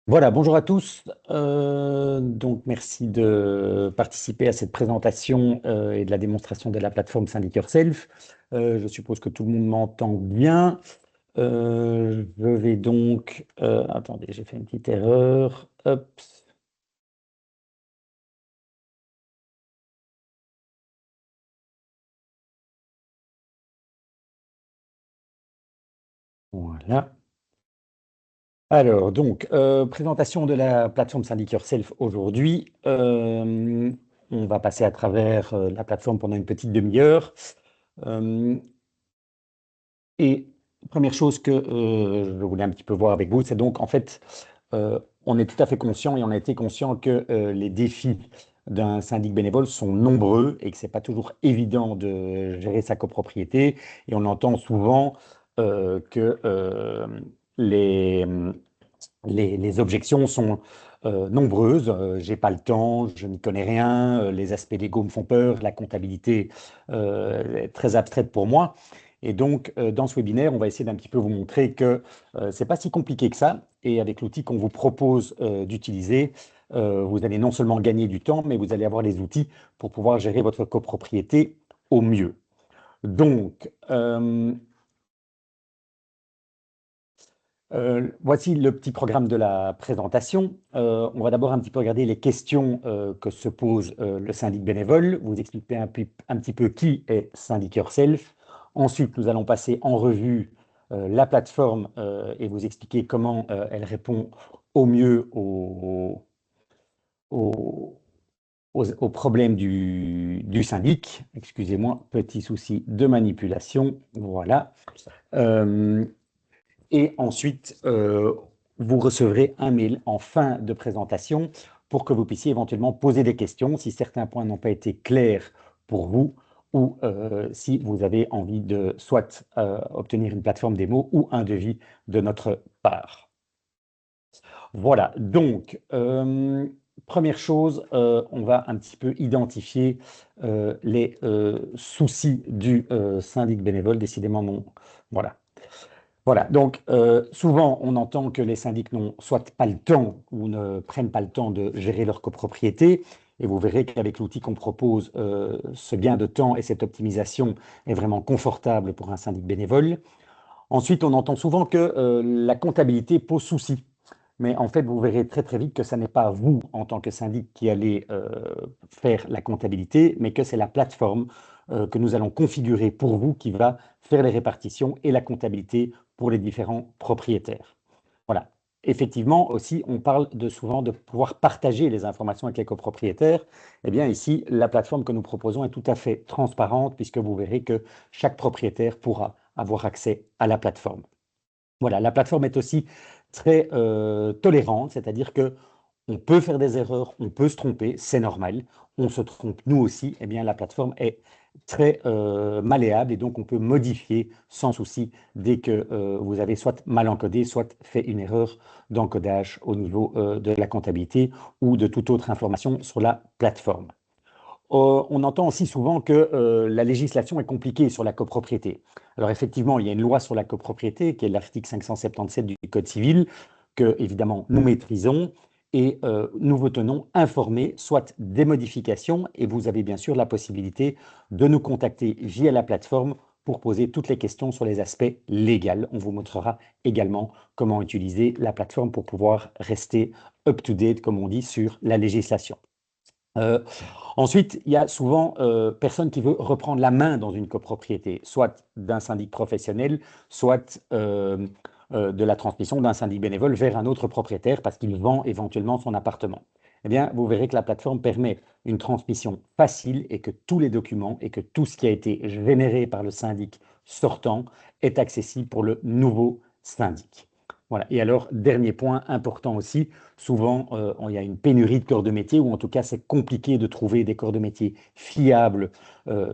Voilà, bonjour à tous. Donc, merci de participer à cette présentation et de la démonstration de la plateforme Syndic Yourself. Je suppose que tout le monde m'entend bien. Je vais donc... attendez, j'ai fait une petite erreur. Hop, voilà. Alors, donc, présentation de la plateforme Syndic Yourself aujourd'hui. On va passer à travers la plateforme pendant une petite demi-heure. Euh, Et première chose que je voulais un petit peu voir avec vous, c'est donc en fait, on est tout à fait conscient et on a été conscient que les défis d'un syndic bénévole sont nombreux et que c'est pas toujours évident de gérer sa copropriété. Et on entend souvent que les, les objections sont nombreuses. J'ai pas le temps, je n'y connais rien, les aspects légaux me font peur, la comptabilité est très abstraite pour moi. Et donc, dans ce webinaire, on va essayer d'un petit peu vous montrer que c'est pas si compliqué que ça. Et avec l'outil qu'on vous propose d'utiliser, vous allez non seulement gagner du temps, mais vous allez avoir les outils pour pouvoir gérer votre copropriété au mieux. Donc, voici le petit programme de la présentation. On va d'abord un petit peu regarder les questions que se pose le syndic bénévole, vous expliquer un petit peu qui est Syndic Yourself. Ensuite, nous allons passer en revue la plateforme et vous expliquer comment elle répond au mieux aux- aux problèmes du syndic. Excusez-moi, petit souci de manipulation. Voilà. Euh, et ensuite, vous recevrez un mail en fin de présentation pour que vous puissiez éventuellement poser des questions si certains points n'ont pas été clairs pour vous ou si vous avez envie de soit obtenir une plateforme démo ou un devis de notre part. Voilà, donc, première chose, on va un petit peu identifier les soucis du syndic bénévole, décidément non. Voilà. Voilà, donc souvent on entend que les syndics n'ont soit pas le temps ou ne prennent pas le temps de gérer leur copropriété. Et vous verrez qu'avec l'outil qu'on propose, ce gain de temps et cette optimisation est vraiment confortable pour un syndic bénévole. Ensuite, on entend souvent que la comptabilité pose souci. Mais en fait, vous verrez très très vite que ce n'est pas vous, en tant que syndic, qui allez faire la comptabilité, mais que c'est la plateforme que nous allons configurer pour vous qui va faire les répartitions et la comptabilité pour les différents propriétaires. Voilà. Effectivement, aussi, on parle souvent de pouvoir partager les informations avec les copropriétaires. Eh bien, ici, la plateforme que nous proposons est tout à fait transparente puisque vous verrez que chaque propriétaire pourra avoir accès à la plateforme. Voilà, la plateforme est aussi très tolérante, c'est-à-dire que on peut faire des erreurs, on peut se tromper, c'est normal. On se trompe nous aussi. Eh bien, la plateforme est très malléable et donc on peut modifier sans souci dès que vous avez soit mal encodé, soit fait une erreur d'encodage au niveau de la comptabilité ou de toute autre information sur la plateforme. On entend aussi souvent que la législation est compliquée sur la copropriété. Alors effectivement, il y a une loi sur la copropriété qui est l'article 577 du Code civil que, évidemment, nous maîtrisons et nous vous tenons informés, soit des modifications, et vous avez bien sûr la possibilité de nous contacter via la plateforme pour poser toutes les questions sur les aspects légaux. On vous montrera également comment utiliser la plateforme pour pouvoir rester up-to-date, comme on dit, sur la législation. Euh, Ensuite, il y a souvent personne qui veut reprendre la main dans une copropriété, soit d'un syndic professionnel, soit de la transmission d'un syndic bénévole vers un autre propriétaire parce qu'il vend éventuellement son appartement. Eh bien, vous verrez que la plateforme permet une transmission facile et que tous les documents et que tout ce qui a été généré par le syndic sortant est accessible pour le nouveau syndic. Voilà. Et alors, dernier point important aussi, souvent, il y a une pénurie de corps de métier, ou en tout cas, c'est compliqué de trouver des corps de métier fiables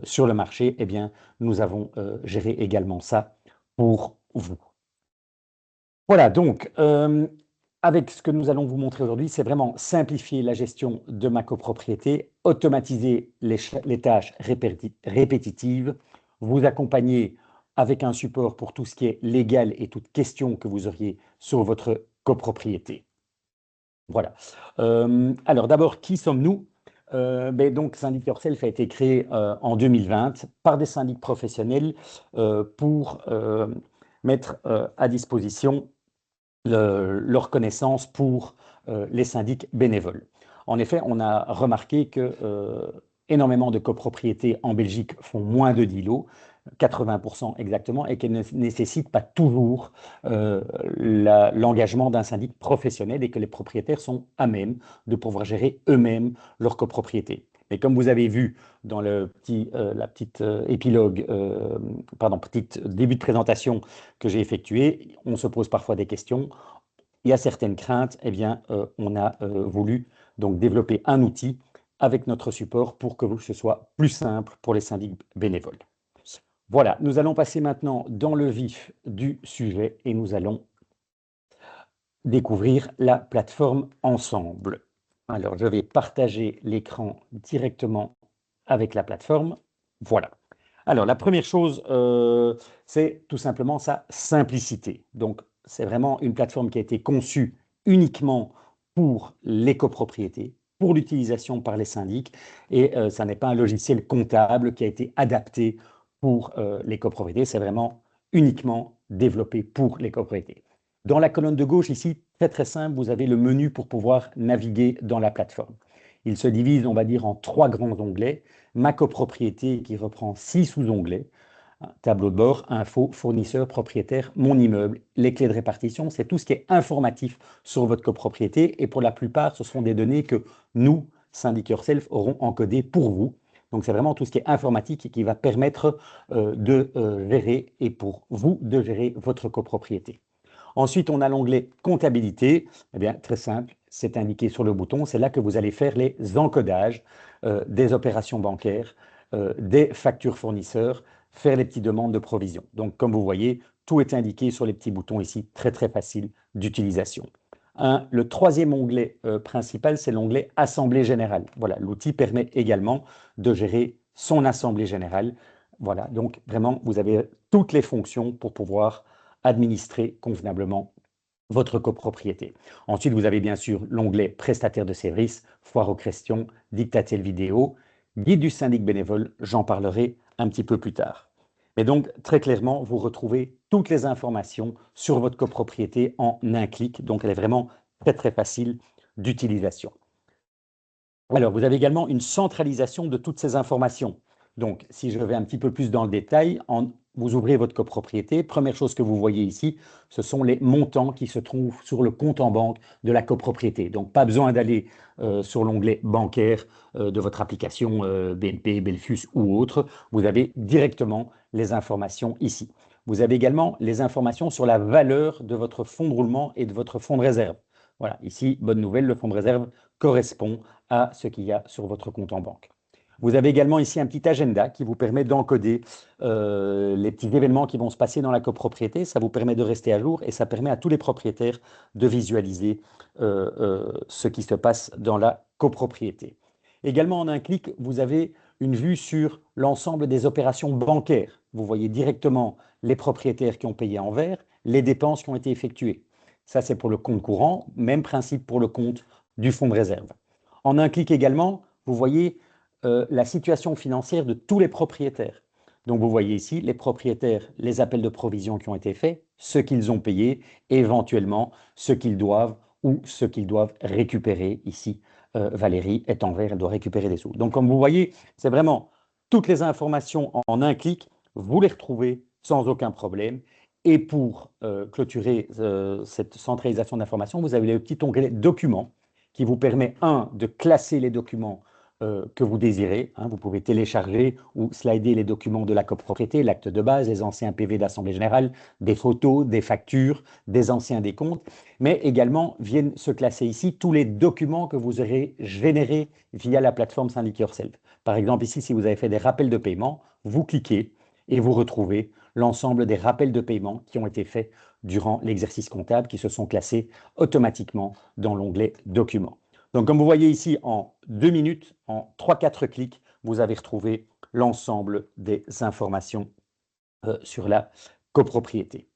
sur le marché. Eh bien, nous avons géré également ça pour vous. Voilà, donc, avec ce que nous allons vous montrer aujourd'hui, c'est vraiment simplifier la gestion de ma copropriété, automatiser les tâches répétitives, vous accompagner avec un support pour tout ce qui est légal et toute question que vous auriez sur votre copropriété. Voilà. Alors d'abord, qui sommes-nous? Donc, Syndic Yourself a été créé en 2020 par des syndics professionnels pour mettre à disposition leurs connaissances pour les syndics bénévoles. En effet, on a remarqué que énormément de copropriétés en Belgique font moins de 10 lots, 80% exactement, et qu'elles ne nécessitent pas toujours l'engagement d'un syndic professionnel et que les propriétaires sont à même de pouvoir gérer eux-mêmes leur copropriété. Mais comme vous avez vu dans la petite épilogue, pardon, petite début de présentation que j'ai effectué, on se pose parfois des questions. Il y a certaines craintes, eh bien, on a voulu donc développer un outil avec notre support pour que ce soit plus simple pour les syndics bénévoles. Voilà, nous allons passer maintenant dans le vif du sujet et nous allons découvrir la plateforme ensemble. Alors, je vais partager l'écran directement avec la plateforme. Voilà. Alors, la première chose, c'est tout simplement sa simplicité. Donc, c'est vraiment une plateforme qui a été conçue uniquement pour les copropriétés, pour l'utilisation par les syndics, et ça n'est pas un logiciel comptable qui a été adapté pour les copropriétés, c'est vraiment uniquement développé pour les copropriétés. Dans la colonne de gauche, ici, très très simple, vous avez le menu pour pouvoir naviguer dans la plateforme. Il se divise, on va dire, en 3 grands onglets. Ma copropriété qui reprend 6 sous-onglets. Tableau de bord, info, fournisseur, propriétaire, mon immeuble, les clés de répartition, c'est tout ce qui est informatif sur votre copropriété. Et pour la plupart, ce sont des données que nous, Syndic Yourself, aurons encodées pour vous. Donc c'est vraiment tout ce qui est informatique qui va permettre de gérer et pour vous de gérer votre copropriété. Ensuite, on a l'onglet comptabilité. Eh bien, très simple, c'est indiqué sur le bouton. C'est là que vous allez faire les encodages des opérations bancaires, des factures fournisseurs, faire les petites demandes de provision. Donc, comme vous voyez, tout est indiqué sur les petits boutons ici, très très facile d'utilisation. Le troisième onglet principal, c'est l'onglet Assemblée générale. Voilà, l'outil permet également de gérer son assemblée générale. Voilà, donc vraiment, vous avez toutes les fonctions pour pouvoir administrer convenablement votre copropriété. Ensuite, vous avez bien sûr l'onglet prestataire de services, foire aux questions, dictatel vidéo, guide du syndic bénévole, j'en parlerai un petit peu plus tard. Mais donc, très clairement, vous retrouvez toutes les informations sur votre copropriété en un clic. Donc, elle est vraiment très, très facile d'utilisation. Alors, vous avez également une centralisation de toutes ces informations. Donc, si je vais un petit peu plus dans le détail, vous ouvrez votre copropriété. Première chose que vous voyez ici, ce sont les montants qui se trouvent sur le compte en banque de la copropriété. Donc, pas besoin d'aller sur l'onglet bancaire de votre application BNP, Belfius ou autre. Vous avez directement les informations ici. Vous avez également les informations sur la valeur de votre fonds de roulement et de votre fonds de réserve. Voilà, ici, bonne nouvelle, le fonds de réserve correspond à ce qu'il y a sur votre compte en banque. Vous avez également ici un petit agenda qui vous permet d'encoder les petits événements qui vont se passer dans la copropriété. Ça vous permet de rester à jour et ça permet à tous les propriétaires de visualiser ce qui se passe dans la copropriété. Également, en un clic, vous avez une vue sur l'ensemble des opérations bancaires. Vous voyez directement les propriétaires qui ont payé en vert, les dépenses qui ont été effectuées. Ça, c'est pour le compte courant, même principe pour le compte du fonds de réserve. En un clic également, vous voyez la situation financière de tous les propriétaires. Donc vous voyez ici les propriétaires, les appels de provision qui ont été faits, ce qu'ils ont payé, et éventuellement ce qu'ils doivent ou ce qu'ils doivent récupérer. Ici, Valérie est en vert, elle doit récupérer des sous. Donc comme vous voyez, c'est vraiment toutes les informations en un clic, vous les retrouvez sans aucun problème. Et pour clôturer cette centralisation d'informations, vous avez le petit onglet documents qui vous permet, de classer les documents que vous désirez. Vous pouvez télécharger ou slider les documents de la copropriété, l'acte de base, les anciens PV d'Assemblée générale, des photos, des factures, des anciens décomptes, mais également viennent se classer ici tous les documents que vous aurez générés via la plateforme Syndic Yourself. Par exemple, ici, si vous avez fait des rappels de paiement, vous cliquez et vous retrouvez l'ensemble des rappels de paiement qui ont été faits durant l'exercice comptable, qui se sont classés automatiquement dans l'onglet Documents. Donc, comme vous voyez ici, en 2 minutes, en 3-4 clics, vous avez retrouvé l'ensemble des informations sur la copropriété.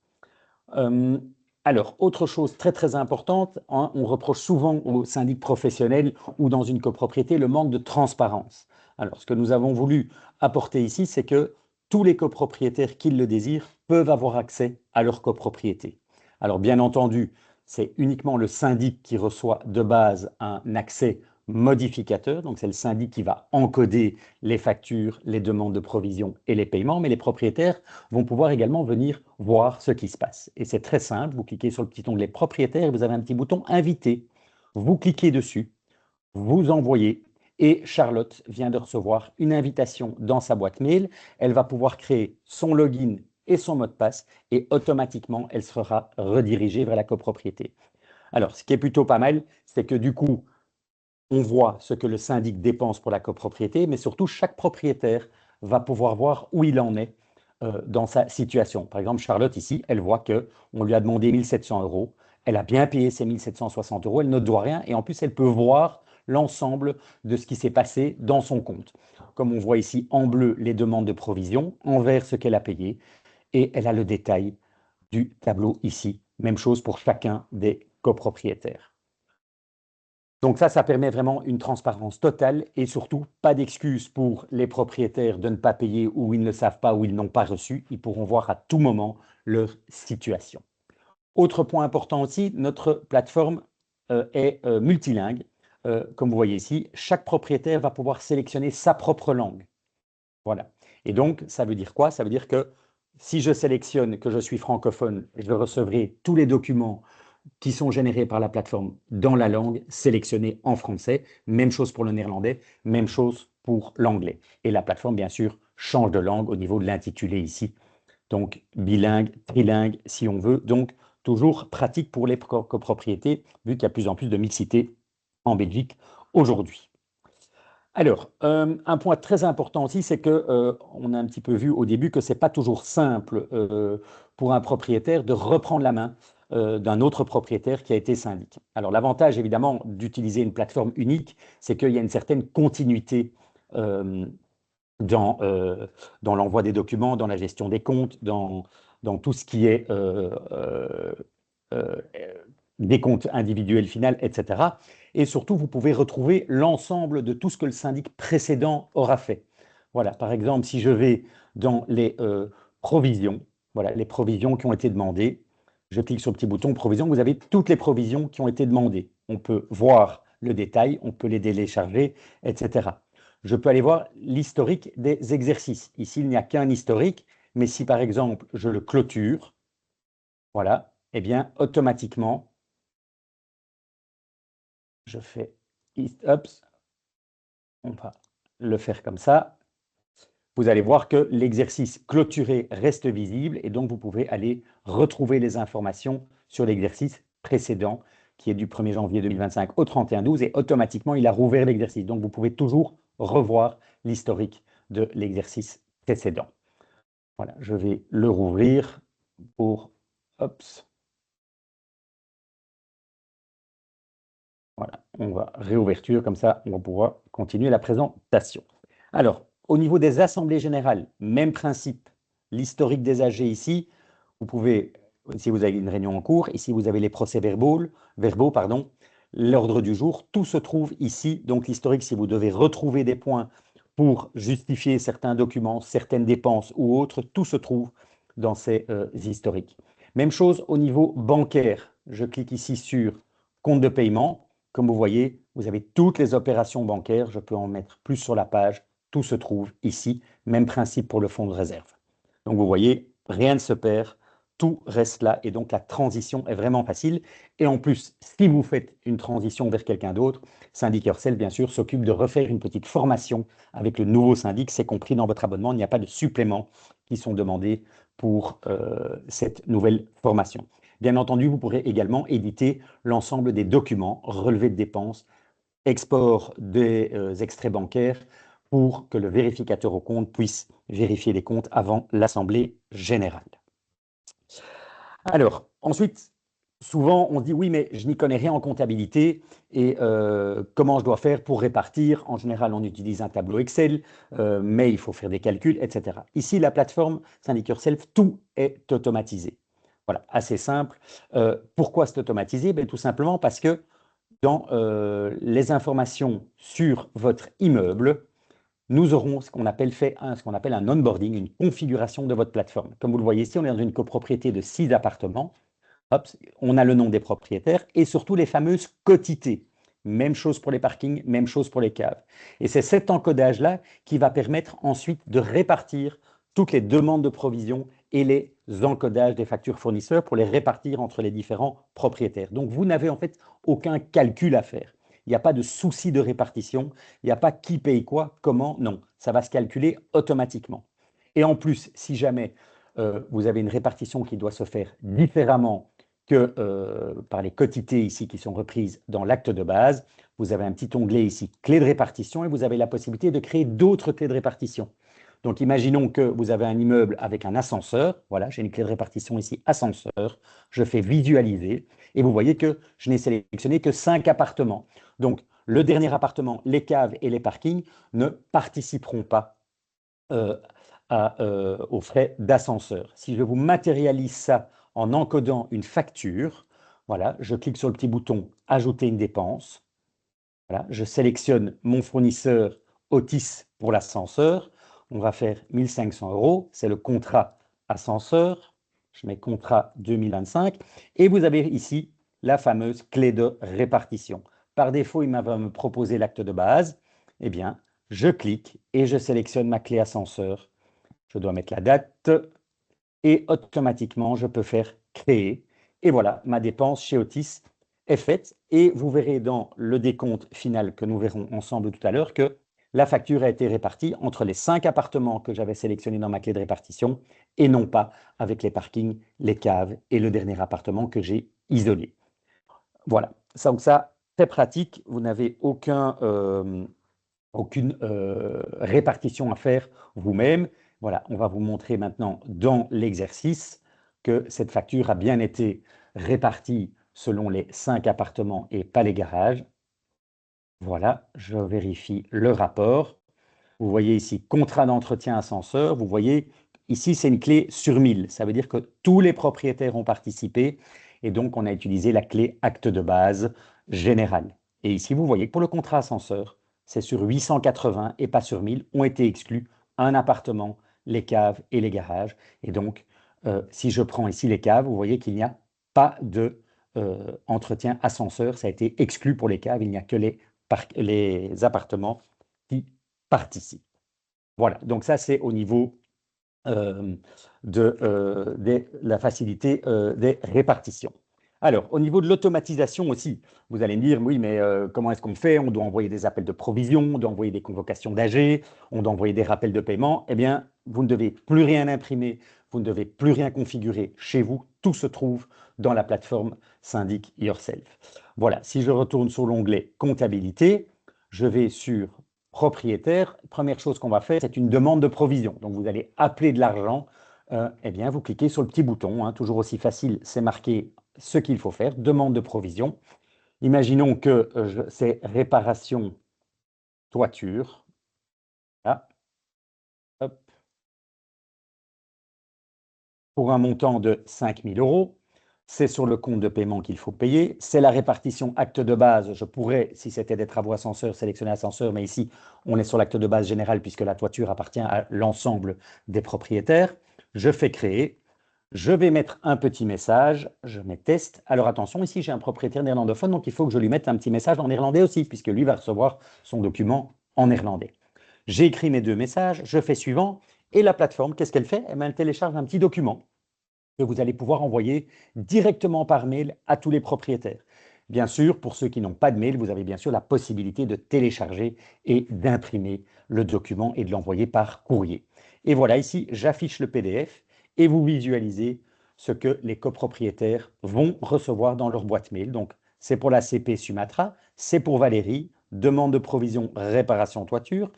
Alors, autre chose très très importante, hein, on reproche souvent aux syndics professionnels ou dans une copropriété le manque de transparence. Alors, ce que nous avons voulu apporter ici, c'est que tous les copropriétaires qui le désirent peuvent avoir accès à leur copropriété. Alors, bien entendu, c'est uniquement le syndic qui reçoit de base un accès modificateur, donc c'est le syndic qui va encoder les factures, les demandes de provision et les paiements, mais les propriétaires vont pouvoir également venir voir ce qui se passe. Et c'est très simple, vous cliquez sur le petit onglet propriétaire et vous avez un petit bouton inviter. Vous cliquez dessus, vous envoyez et Charlotte vient de recevoir une invitation dans sa boîte mail. Elle va pouvoir créer son login et son mot de passe et automatiquement elle sera redirigée vers la copropriété. Alors, ce qui est plutôt pas mal, c'est que du coup, on voit ce que le syndic dépense pour la copropriété, mais surtout chaque propriétaire va pouvoir voir où il en est dans sa situation. Par exemple, Charlotte ici, elle voit qu'on lui a demandé 1700 euros, elle a bien payé ses 1760 euros, elle ne doit rien et en plus elle peut voir l'ensemble de ce qui s'est passé dans son compte. Comme on voit ici en bleu les demandes de provision, en vert ce qu'elle a payé et elle a le détail du tableau ici. Même chose pour chacun des copropriétaires. Donc ça permet vraiment une transparence totale et surtout pas d'excuses pour les propriétaires de ne pas payer ou ils ne le savent pas ou ils n'ont pas reçu. Ils pourront voir à tout moment leur situation. Autre point important aussi, notre plateforme est multilingue. Comme vous voyez ici, chaque propriétaire va pouvoir sélectionner sa propre langue. Voilà. Et donc, ça veut dire quoi? Ça veut dire que si je sélectionne que je suis francophone, je recevrai tous les documents qui sont générés par la plateforme dans la langue sélectionnée en français. Même chose pour le néerlandais, même chose pour l'anglais. Et la plateforme, bien sûr, change de langue au niveau de l'intitulé ici. Donc, bilingue, trilingue, si on veut. Donc, toujours pratique pour les copropriétés, vu qu'il y a de plus en plus de mixité en Belgique aujourd'hui. Alors, un point très important aussi, c'est que on a un petit peu vu au début que ce n'est pas toujours simple pour un propriétaire de reprendre la main d'un autre propriétaire qui a été syndic. Alors, l'avantage évidemment d'utiliser une plateforme unique, c'est qu'il y a une certaine continuité euh, dans, dans l'envoi des documents, dans la gestion des comptes, dans tout ce qui est euh, des comptes individuels finaux, etc. Et surtout, vous pouvez retrouver l'ensemble de tout ce que le syndic précédent aura fait. Voilà, par exemple, si je vais dans les provisions, voilà, les provisions qui ont été demandées, je clique sur le petit bouton provision, vous avez toutes les provisions qui ont été demandées. On peut voir le détail, on peut les télécharger, etc. Je peux aller voir l'historique des exercices. Ici, il n'y a qu'un historique, mais si par exemple je le clôture, voilà, eh bien automatiquement, je fais Ups, on va le faire comme ça. Vous allez voir que l'exercice clôturé reste visible et donc vous pouvez aller retrouver les informations sur l'exercice précédent qui est du 1er janvier 2025 au 31/12 et automatiquement il a rouvert l'exercice. Donc vous pouvez toujours revoir l'historique de l'exercice précédent. Voilà, je vais le rouvrir pour... Ops. Voilà, on va réouverture, comme ça on va pouvoir continuer la présentation. Alors, au niveau des assemblées générales, même principe, l'historique des AG ici, vous pouvez, si vous avez une réunion en cours, ici vous avez les procès-verbaux, l'ordre du jour, tout se trouve ici, donc l'historique, si vous devez retrouver des points pour justifier certains documents, certaines dépenses ou autres, tout se trouve dans ces historiques. Même chose au niveau bancaire, je clique ici sur compte de paiement, comme vous voyez, vous avez toutes les opérations bancaires, je peux en mettre plus sur la page, tout se trouve ici, même principe pour le fonds de réserve. Donc vous voyez, rien ne se perd, tout reste là et donc la transition est vraiment facile. Et en plus, si vous faites une transition vers quelqu'un d'autre, Syndic Yourself, bien sûr, s'occupe de refaire une petite formation avec le nouveau syndic, c'est compris dans votre abonnement, il n'y a pas de suppléments qui sont demandés pour cette nouvelle formation. Bien entendu, vous pourrez également éditer l'ensemble des documents, relevés de dépenses, export des extraits bancaires pour que le vérificateur au compte puisse vérifier les comptes avant l'Assemblée générale. Alors, ensuite, souvent on dit oui, mais je n'y connais rien en comptabilité et comment je dois faire pour répartir? En général, on utilise un tableau Excel, mais il faut faire des calculs, etc. Ici, la plateforme Syndic Yourself, tout est automatisé. Voilà, assez simple. Pourquoi c'est automatisé? Ben, tout simplement parce que dans les informations sur votre immeuble, nous aurons ce qu'on appelle un onboarding, une configuration de votre plateforme. Comme vous le voyez ici, on est dans une copropriété de 6 appartements. Hop, on a le nom des propriétaires et surtout les fameuses quotités. Même chose pour les parkings, même chose pour les caves. Et c'est cet encodage-là qui va permettre ensuite de répartir toutes les demandes de provision et les encodages des factures fournisseurs pour les répartir entre les différents propriétaires. Donc vous n'avez en fait aucun calcul à faire. Il n'y a pas de souci de répartition, il n'y a pas qui paye quoi, comment, non. Ça va se calculer automatiquement. Et en plus, si jamais vous avez une répartition qui doit se faire différemment que par les quotités ici qui sont reprises dans l'acte de base, vous avez un petit onglet ici, clé de répartition, et vous avez la possibilité de créer d'autres clés de répartition. Donc, imaginons que vous avez un immeuble avec un ascenseur. Voilà, j'ai une clé de répartition ici, ascenseur. Je fais visualiser et vous voyez que je n'ai sélectionné que 5 appartements. Donc, le dernier appartement, les caves et les parkings ne participeront pas euh, aux frais d'ascenseur. Si je vous matérialise ça en encodant une facture, voilà, je clique sur le petit bouton Ajouter une dépense. Voilà, je sélectionne mon fournisseur Otis pour l'ascenseur. On va faire 1500 euros. C'est le contrat ascenseur. Je mets contrat 2025. Et vous avez ici la fameuse clé de répartition. Par défaut, il va me proposer l'acte de base. Eh bien, je clique et je sélectionne ma clé ascenseur. Je dois mettre la date et automatiquement, je peux faire créer. Et voilà, ma dépense chez Otis est faite. Et vous verrez dans le décompte final que nous verrons ensemble tout à l'heure que la facture a été répartie entre les 5 appartements que j'avais sélectionnés dans ma clé de répartition et non pas avec les parkings, les caves et le dernier appartement que j'ai isolé. Voilà, donc ça, très pratique. Vous n'avez aucune répartition à faire vous-même. Voilà, on va vous montrer maintenant dans l'exercice que cette facture a bien été répartie selon les 5 appartements et pas les garages. Voilà, je vérifie le rapport. Vous voyez ici contrat d'entretien ascenseur. Vous voyez ici, c'est une clé sur 1000. Ça veut dire que tous les propriétaires ont participé et donc on a utilisé la clé acte de base générale. Et ici, vous voyez que pour le contrat ascenseur, c'est sur 880 et pas sur 1000, ont été exclus un appartement, les caves et les garages. Et donc, si je prends ici les caves, vous voyez qu'il n'y a pas de entretien ascenseur. Ça a été exclu pour les caves. Il n'y a que les appartements qui participent. Voilà, donc ça c'est au niveau euh, de la facilité des répartitions. Alors, au niveau de l'automatisation aussi, vous allez me dire, oui, mais comment est-ce qu'on fait? On doit envoyer des appels de provision, on doit envoyer des convocations d'AG, on doit envoyer des rappels de paiement. Eh bien, vous ne devez plus rien imprimer, vous ne devez plus rien configurer chez vous. Tout se trouve dans la plateforme Syndic Yourself. Voilà, si je retourne sur l'onglet comptabilité, je vais sur propriétaire. Première chose qu'on va faire, c'est une demande de provision. Donc, vous allez appeler de l'argent. Eh bien, vous cliquez sur le petit bouton, hein, toujours aussi facile, c'est marqué ce qu'il faut faire, demande de provision. Imaginons que c'est réparation toiture. Là, hop, pour un montant de 5 000 euros. C'est sur le compte de paiement qu'il faut payer. C'est la répartition acte de base. Je pourrais, si c'était des travaux ascenseurs, sélectionner ascenseur, mais ici, on est sur l'acte de base général puisque la toiture appartient à l'ensemble des propriétaires. Je fais créer. Je vais mettre un petit message. Je mets test. Alors attention, ici, j'ai un propriétaire néerlandophone, donc il faut que je lui mette un petit message en néerlandais aussi, puisque lui va recevoir son document en néerlandais. J'ai écrit mes 2 messages. Je fais suivant. Et la plateforme, qu'est-ce qu'elle fait? Elle télécharge un petit document que vous allez pouvoir envoyer directement par mail à tous les propriétaires. Bien sûr, pour ceux qui n'ont pas de mail, vous avez bien sûr la possibilité de télécharger et d'imprimer le document et de l'envoyer par courrier. Et voilà, ici, j'affiche le PDF et vous visualisez ce que les copropriétaires vont recevoir dans leur boîte mail. Donc, c'est pour la CP Sumatra, c'est pour Valérie, demande de provision réparation toiture,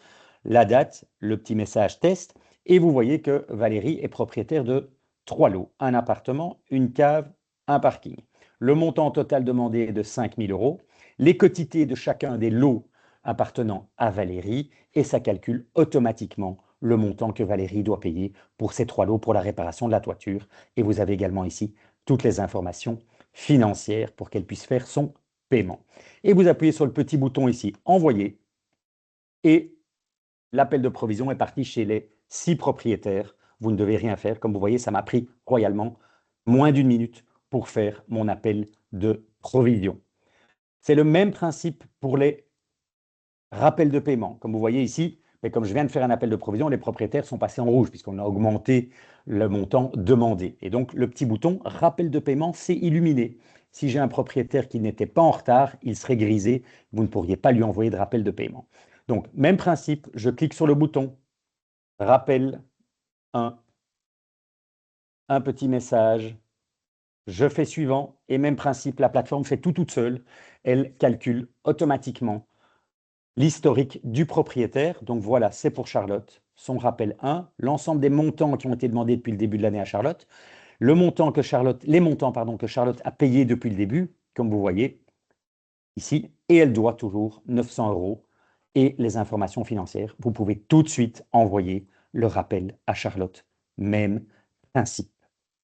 la date, le petit message test, et vous voyez que Valérie est propriétaire de 3 lots, un appartement, une cave, un parking. Le montant total demandé est de 5 000 euros. Les quotités de chacun des lots appartenant à Valérie et ça calcule automatiquement le montant que Valérie doit payer pour ces 3 lots pour la réparation de la toiture. Et vous avez également ici toutes les informations financières pour qu'elle puisse faire son paiement. Et vous appuyez sur le petit bouton ici, envoyer, et l'appel de provision est parti chez les 6 propriétaires. Vous ne devez rien faire. Comme vous voyez, ça m'a pris royalement moins d'1 minute pour faire mon appel de provision. C'est le même principe pour les rappels de paiement. Comme vous voyez ici, mais comme je viens de faire un appel de provision, les propriétaires sont passés en rouge puisqu'on a augmenté le montant demandé. Et donc, le petit bouton rappel de paiement s'est illuminé. Si j'ai un propriétaire qui n'était pas en retard, il serait grisé. Vous ne pourriez pas lui envoyer de rappel de paiement. Donc, même principe, je clique sur le bouton rappel 1, un petit message, je fais suivant, et même principe, la plateforme fait tout toute seule. Elle calcule automatiquement l'historique du propriétaire. Donc voilà, c'est pour Charlotte, son rappel 1, l'ensemble des montants qui ont été demandés depuis le début de l'année à Charlotte, les montants que Charlotte a payés depuis le début, comme vous voyez ici, et elle doit toujours 900 € et les informations financières. Vous pouvez tout de suite envoyer le rappel à Charlotte. Même principe.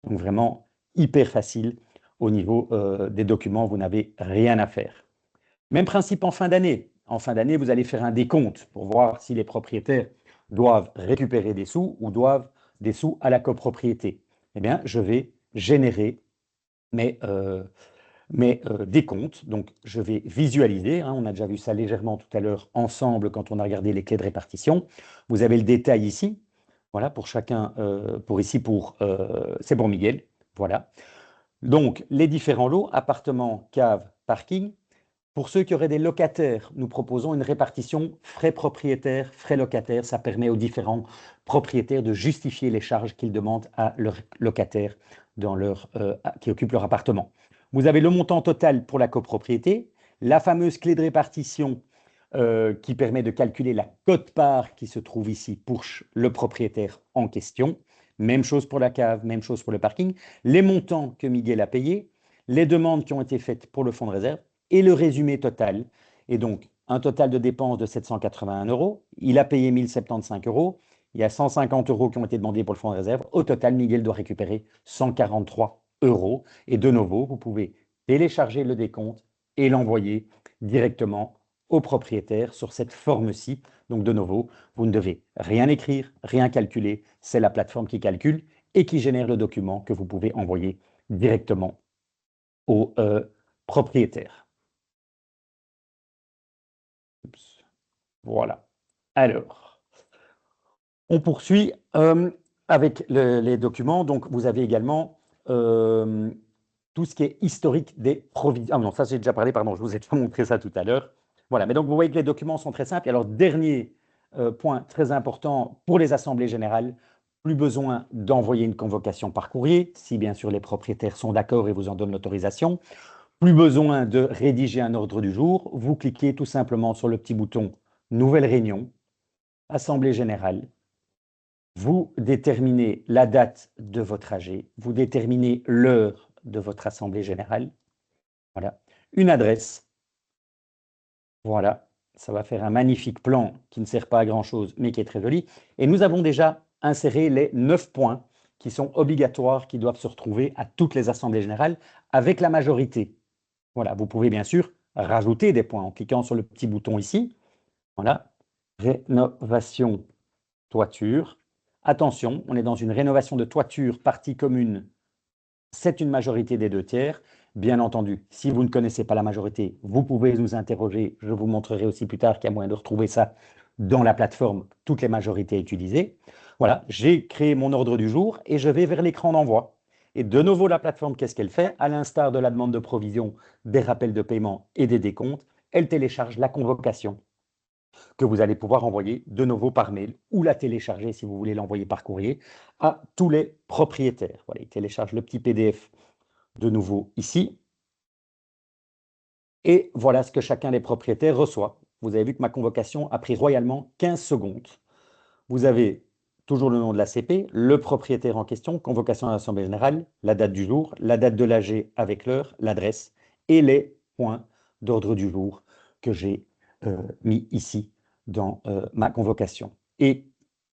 Donc vraiment hyper facile au niveau des documents, vous n'avez rien à faire. Même principe en fin d'année. En fin d'année, vous allez faire un décompte pour voir si les propriétaires doivent récupérer des sous ou doivent des sous à la copropriété. Eh bien, je vais générer mes décomptes. Donc, je vais visualiser. On a déjà vu ça légèrement tout à l'heure ensemble quand on a regardé les clés de répartition. Vous avez le détail ici. Voilà, pour chacun, c'est pour Miguel. Voilà. Donc, les différents lots, appartements, cave, parking. Pour ceux qui auraient des locataires, nous proposons une répartition frais propriétaires, frais locataires. Ça permet aux différents propriétaires de justifier les charges qu'ils demandent à leurs locataires qui occupent leur appartement. Vous avez le montant total pour la copropriété, la fameuse clé de répartition qui permet de calculer la quote-part qui se trouve ici pour le propriétaire en question. Même chose pour la cave, même chose pour le parking. Les montants que Miguel a payés, les demandes qui ont été faites pour le fonds de réserve et le résumé total. Et donc, un total de dépenses de 781 €. Il a payé 1075 €. Il y a 150 € qui ont été demandés pour le fonds de réserve. Au total, Miguel doit récupérer 143 €. Et de nouveau, vous pouvez télécharger le décompte et l'envoyer directement au propriétaire sur cette forme-ci. Donc de nouveau, vous ne devez rien écrire, rien calculer. C'est la plateforme qui calcule et qui génère le document que vous pouvez envoyer directement au propriétaire. Voilà. Alors, on poursuit avec les documents. Donc, vous avez également tout ce qui est historique des provisions. Ah non, ça j'ai déjà parlé, pardon, je vous ai déjà montré ça tout à l'heure. Voilà, mais donc vous voyez que les documents sont très simples. Et alors, dernier point très important pour les assemblées générales, plus besoin d'envoyer une convocation par courrier, si bien sûr les propriétaires sont d'accord et vous en donnent l'autorisation. Plus besoin de rédiger un ordre du jour. Vous cliquez tout simplement sur le petit bouton « Nouvelle réunion »,« Assemblée générale ». Vous déterminez la date de votre AG, vous déterminez l'heure de votre assemblée générale. Voilà. Une adresse. Voilà. Ça va faire un magnifique plan qui ne sert pas à grand-chose, mais qui est très joli. Et nous avons déjà inséré les 9 points qui sont obligatoires, qui doivent se retrouver à toutes les assemblées générales avec la majorité. Voilà, vous pouvez bien sûr rajouter des points en cliquant sur le petit bouton ici. Voilà, rénovation toiture. Attention, on est dans une rénovation de toiture partie commune. C'est une majorité des 2/3. Bien entendu, si vous ne connaissez pas la majorité, vous pouvez nous interroger. Je vous montrerai aussi plus tard qu'il y a moyen de retrouver ça dans la plateforme, toutes les majorités utilisées. Voilà, j'ai créé mon ordre du jour et je vais vers l'écran d'envoi. Et de nouveau, la plateforme, qu'est-ce qu'elle fait? À l'instar de la demande de provision, des rappels de paiement et des décomptes, elle télécharge la convocation que vous allez pouvoir envoyer de nouveau par mail ou la télécharger si vous voulez l'envoyer par courrier à tous les propriétaires. Voilà, il télécharge le petit PDF de nouveau ici. Et voilà ce que chacun des propriétaires reçoit. Vous avez vu que ma convocation a pris royalement 15 secondes. Vous avez toujours le nom de l'ACP, le propriétaire en question, convocation à l'Assemblée générale, la date du jour, la date de l'AG avec l'heure, l'adresse et les points d'ordre du jour que j'ai mis ici dans ma convocation. Et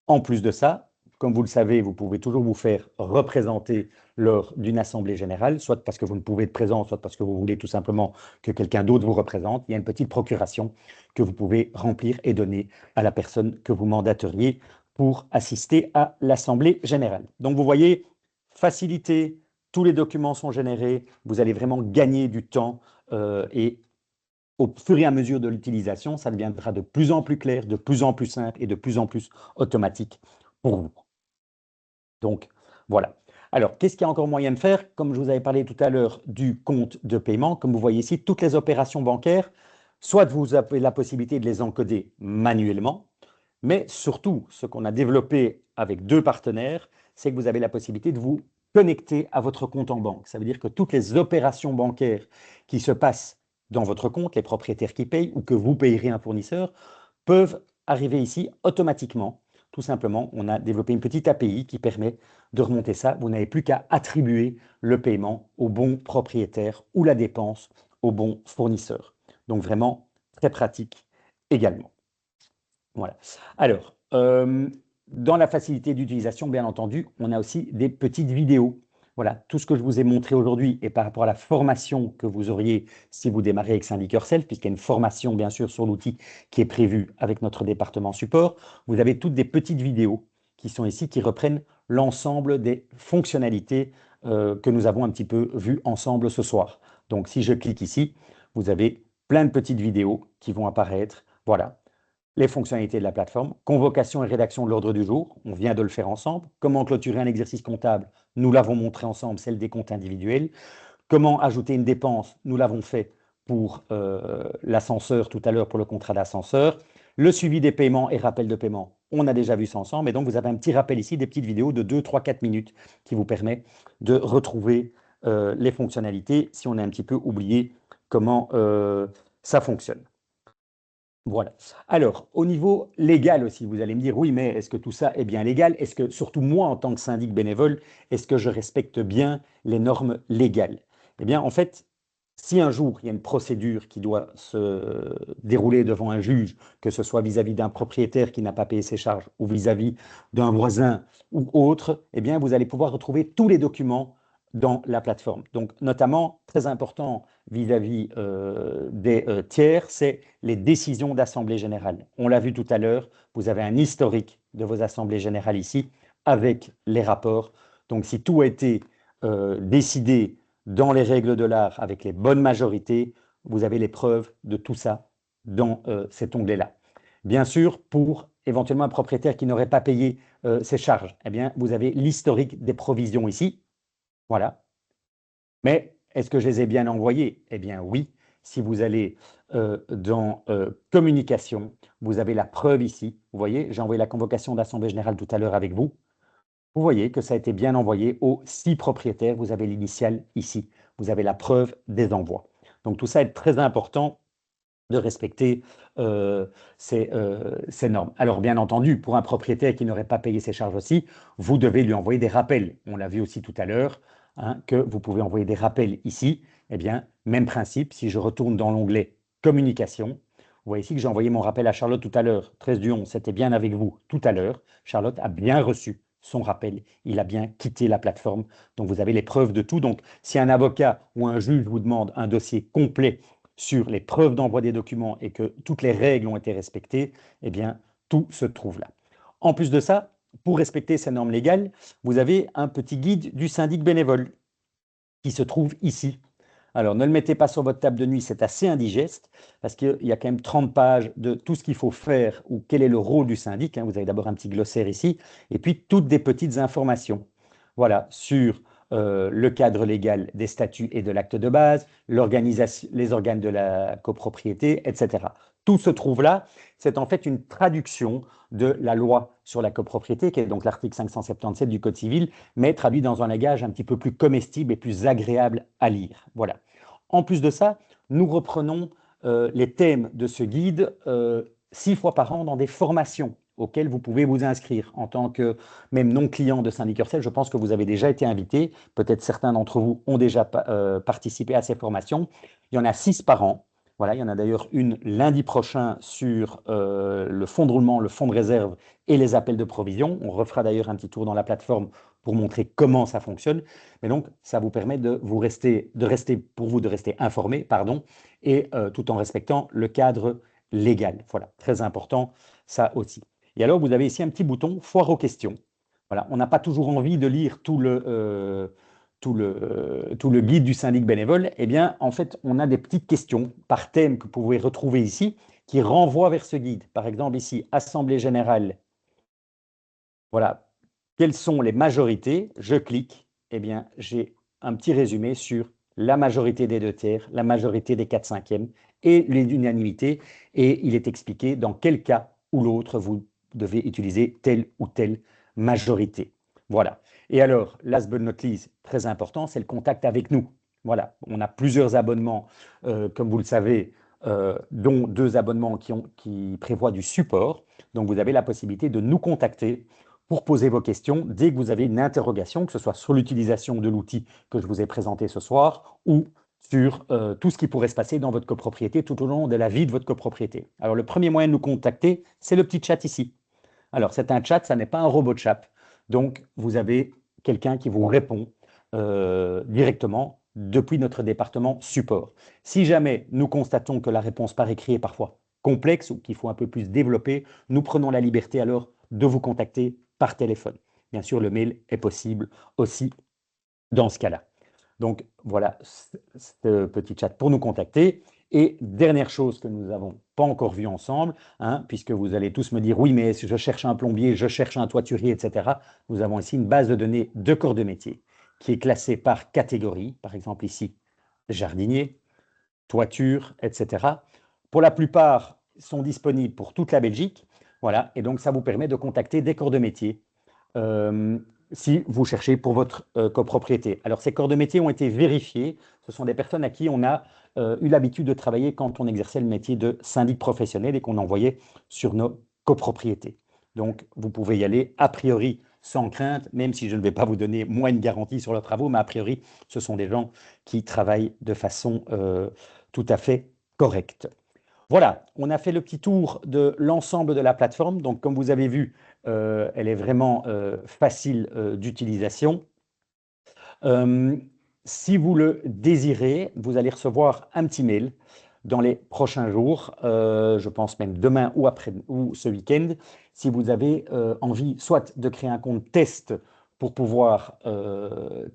en plus de ça, comme vous le savez, vous pouvez toujours vous faire représenter lors d'une assemblée générale, soit parce que vous ne pouvez être présent, soit parce que vous voulez tout simplement que quelqu'un d'autre vous représente. Il y a une petite procuration que vous pouvez remplir et donner à la personne que vous mandateriez pour assister à l'assemblée générale. Donc vous voyez, facilité, tous les documents sont générés, vous allez vraiment gagner du temps et au fur et à mesure de l'utilisation, ça deviendra de plus en plus clair, de plus en plus simple et de plus en plus automatique pour vous. Donc, voilà. Alors, qu'est-ce qu'il y a encore moyen de faire? Comme je vous avais parlé tout à l'heure du compte de paiement, comme vous voyez ici, toutes les opérations bancaires, soit vous avez la possibilité de les encoder manuellement, mais surtout, ce qu'on a développé avec 2 partenaires, c'est que vous avez la possibilité de vous connecter à votre compte en banque. Ça veut dire que toutes les opérations bancaires qui se passent dans votre compte, les propriétaires qui payent ou que vous payerez un fournisseur, peuvent arriver ici automatiquement. Tout simplement, on a développé une petite API qui permet de remonter ça. Vous n'avez plus qu'à attribuer le paiement au bon propriétaire ou la dépense au bon fournisseur. Donc vraiment très pratique également. Voilà. Alors, dans la facilité d'utilisation, bien entendu, on a aussi des petites vidéos. Voilà, tout ce que je vous ai montré aujourd'hui est par rapport à la formation que vous auriez si vous démarrez avec Syndic Yourself, puisqu'il y a une formation, bien sûr, sur l'outil qui est prévue avec notre département support. Vous avez toutes des petites vidéos qui sont ici, qui reprennent l'ensemble des fonctionnalités que nous avons un petit peu vues ensemble ce soir. Donc, si je clique ici, vous avez plein de petites vidéos qui vont apparaître. Voilà, les fonctionnalités de la plateforme, convocation et rédaction de l'ordre du jour, on vient de le faire ensemble. Comment clôturer un exercice comptable, nous l'avons montré ensemble, celle des comptes individuels. Comment ajouter une dépense, nous l'avons fait pour l'ascenseur tout à l'heure, pour le contrat d'ascenseur. Le suivi des paiements et rappel de paiement, on a déjà vu ça ensemble. Et donc, vous avez un petit rappel ici, des petites vidéos de 2, 3, 4 minutes qui vous permet de retrouver les fonctionnalités si on a un petit peu oublié comment ça fonctionne. Voilà. Alors, au niveau légal aussi, vous allez me dire, oui, mais est-ce que tout ça est bien légal? Est-ce que, surtout moi, en tant que syndic bénévole, est-ce que je respecte bien les normes légales? Eh bien, en fait, si un jour, il y a une procédure qui doit se dérouler devant un juge, que ce soit vis-à-vis d'un propriétaire qui n'a pas payé ses charges ou vis-à-vis d'un voisin ou autre, eh bien, vous allez pouvoir retrouver tous les documents dans la plateforme. Donc, notamment, très important vis-à-vis des tiers, c'est les décisions d'assemblée générale. On l'a vu tout à l'heure, vous avez un historique de vos assemblées générales ici, avec les rapports. Donc, si tout a été décidé dans les règles de l'art, avec les bonnes majorités, vous avez les preuves de tout ça dans cet onglet-là. Bien sûr, pour éventuellement un propriétaire qui n'aurait pas payé ses charges, eh bien, vous avez l'historique des provisions ici. Voilà. Mais est-ce que je les ai bien envoyés? Eh bien oui. Si vous allez dans communication, vous avez la preuve ici. Vous voyez, j'ai envoyé la convocation d'assemblée générale tout à l'heure avec vous. Vous voyez que ça a été bien envoyé aux 6 propriétaires. Vous avez l'initiale ici. Vous avez la preuve des envois. Donc tout ça est très important de respecter ces normes. Alors bien entendu, pour un propriétaire qui n'aurait pas payé ses charges aussi, vous devez lui envoyer des rappels. On l'a vu aussi tout à l'heure, hein, que vous pouvez envoyer des rappels ici. Eh bien, même principe, si je retourne dans l'onglet communication, vous voyez ici que j'ai envoyé mon rappel à Charlotte tout à l'heure. 13 du 11, c'était bien avec vous tout à l'heure. Charlotte a bien reçu son rappel. Il a bien quitté la plateforme. Donc, vous avez les preuves de tout. Donc, si un avocat ou un juge vous demande un dossier complet sur les preuves d'envoi des documents et que toutes les règles ont été respectées, eh bien, tout se trouve là. En plus de ça, pour respecter ces normes légales, vous avez un petit guide du syndic bénévole qui se trouve ici. Alors, ne le mettez pas sur votre table de nuit, c'est assez indigeste, parce qu'il y a quand même 30 pages de tout ce qu'il faut faire ou quel est le rôle du syndic. Vous avez d'abord un petit glossaire ici, et puis toutes des petites informations. Voilà, sur le cadre légal des statuts et de l'acte de base, l'organisation, les organes de la copropriété, etc. Tout se trouve là. C'est en fait une traduction de la loi sur la copropriété, qui est donc l'article 577 du Code civil, mais traduit dans un langage un petit peu plus comestible et plus agréable à lire. Voilà. En plus de ça, nous reprenons les thèmes de ce guide 6 fois par an dans des formations auxquelles vous pouvez vous inscrire en tant que même non-client de Syndic Yourself. Je pense que vous avez déjà été invité. Peut-être certains d'entre vous ont déjà participé à ces formations. Il y en a 6 par an. Voilà, il y en a d'ailleurs une lundi prochain sur le fonds de roulement, le fonds de réserve et les appels de provision. On refera d'ailleurs un petit tour dans la plateforme pour montrer comment ça fonctionne. Mais donc, ça vous permet de rester informé, pardon, et tout en respectant le cadre légal. Voilà, très important, ça aussi. Et alors, vous avez ici un petit bouton foire aux questions. Voilà, on n'a pas toujours envie de lire tout le guide du syndic bénévole. Eh bien, en fait, on a des petites questions par thème que vous pouvez retrouver ici qui renvoient vers ce guide. Par exemple, ici, Assemblée générale. Voilà, quelles sont les majorités? Je clique. Eh bien, j'ai un petit résumé sur la majorité des 2/3, la majorité des 4/5 et l'unanimité. Et il est expliqué dans quel cas ou l'autre vous devez utiliser telle ou telle majorité. Voilà. Et alors, last but not least, très important, c'est le contact avec nous. Voilà, on a plusieurs abonnements, comme vous le savez, dont 2 abonnements qui prévoient du support. Donc, vous avez la possibilité de nous contacter pour poser vos questions dès que vous avez une interrogation, que ce soit sur l'utilisation de l'outil que je vous ai présenté ce soir ou sur tout ce qui pourrait se passer dans votre copropriété tout au long de la vie de votre copropriété. Alors, le premier moyen de nous contacter, c'est le petit chat ici. Alors, c'est un chat, ça n'est pas un robot de chat. Donc, vous avez quelqu'un qui vous répond directement depuis notre département support. Si jamais nous constatons que la réponse par écrit est parfois complexe ou qu'il faut un peu plus développer, nous prenons la liberté alors de vous contacter par téléphone. Bien sûr, le mail est possible aussi dans ce cas-là. Donc voilà ce petit chat pour nous contacter. Et dernière chose que nous n'avons pas encore vue ensemble, hein, puisque vous allez tous me dire oui, mais si je cherche un plombier, je cherche un toiturier, etc. Nous avons ici une base de données de corps de métier qui est classée par catégorie, par exemple ici jardinier, toiture, etc. Pour la plupart, sont disponibles pour toute la Belgique. Voilà, et donc ça vous permet de contacter des corps de métier euh, si vous cherchez pour votre copropriété. Alors, ces corps de métier ont été vérifiés. Ce sont des personnes à qui on a eu l'habitude de travailler quand on exerçait le métier de syndic professionnel et qu'on envoyait sur nos copropriétés. Donc, vous pouvez y aller a priori sans crainte, même si je ne vais pas vous donner, moi, une garantie sur leurs travaux, mais a priori, ce sont des gens qui travaillent de façon tout à fait correcte. Voilà, on a fait le petit tour de l'ensemble de la plateforme. Donc, comme vous avez vu, elle est vraiment facile d'utilisation. Euh, si vous le désirez, vous allez recevoir un petit mail dans les prochains jours, je pense même demain ou après ou ce week-end, si vous avez envie soit de créer un compte test pour pouvoir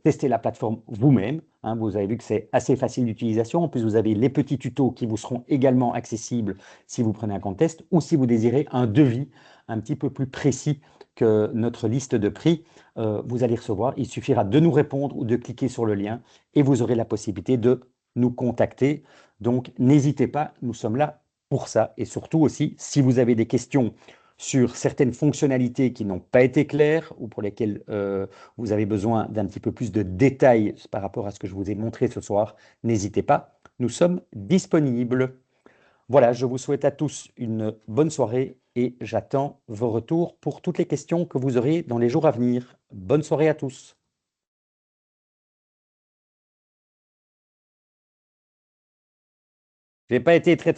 tester la plateforme vous-même. Hein, vous avez vu que c'est assez facile d'utilisation. En plus, vous avez les petits tutos qui vous seront également accessibles si vous prenez un compte test ou si vous désirez un devis un petit peu plus précis que notre liste de prix. Vous allez recevoir. Il suffira de nous répondre ou de cliquer sur le lien et vous aurez la possibilité de nous contacter. Donc, n'hésitez pas, nous sommes là pour ça. Et surtout aussi, si vous avez des questions sur certaines fonctionnalités qui n'ont pas été claires ou pour lesquelles vous avez besoin d'un petit peu plus de détails par rapport à ce que je vous ai montré ce soir, n'hésitez pas, nous sommes disponibles. Voilà, je vous souhaite à tous une bonne soirée et j'attends vos retours pour toutes les questions que vous aurez dans les jours à venir. Bonne soirée à tous. Je n'ai pas été très